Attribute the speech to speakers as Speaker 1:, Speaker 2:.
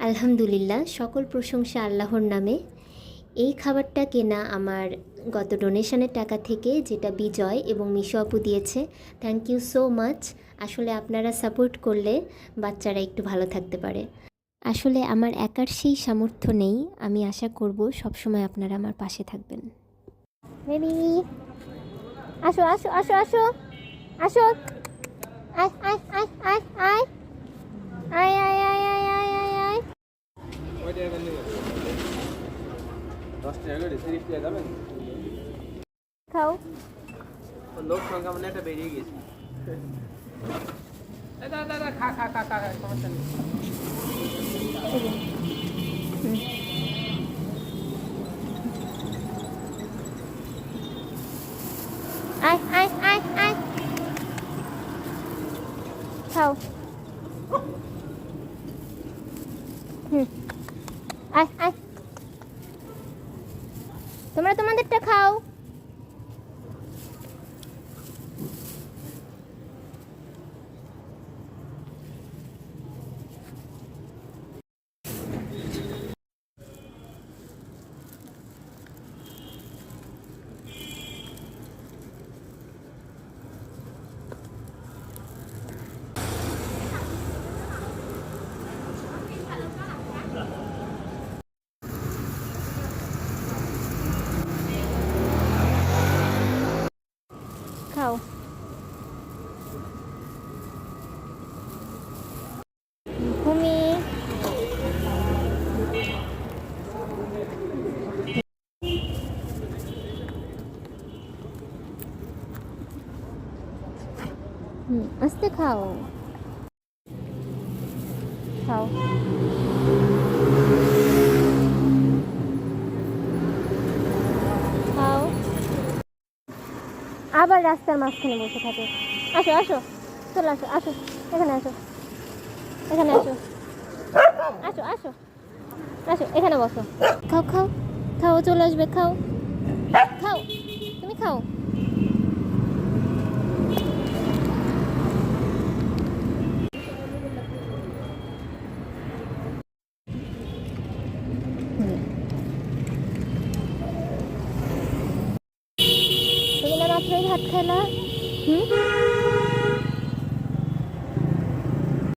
Speaker 1: আলহামদুলিল্লাহ, সকল প্রশংসা আল্লাহর নামে। এই খাবারটা কেনা আমার গত ডোনেশনের টাকা থেকে, যেটা বিজয় এবং মিশু আপু দিয়েছে। Thank you so much. আসলে আপনারা সাপোর্ট করলে বাচ্চারা একটু ভালো থাকতে পারে। আসলে আমার একার সেই সামর্থ্য নেই। আমি আশা করব সবসময় আপনারা আমার পাশে থাকবেন। বেবি আসো আসো আসো আসো আসো, আয় আয় আয় আয় আয় আয় আয় আয় আয় আয় আয় আয়। খাও।
Speaker 2: লোক সংখ্যা মানে একটা বেরিয়ে গেছে। দাদা খা খা খা খা, সমস্যা নেই।
Speaker 1: আয় আয় আয় আয়, খাও। আয় আয়, তোমরা তোমাদেরটা খাও। খাও। ভূমি আস্তে খাও, খাও। খাও। আবার রাস্তার মাঝখানে বসে থাকে। আসো আসো, চলে আসো আসো, এখানে আসো, এখানে আসো, আসো আসো আসো, এখানে বসো। খাও খাও খাও, চলে আসবে। খাও খাও, তুমি খাও। তুমি না মাত্রই ভাত খেলা?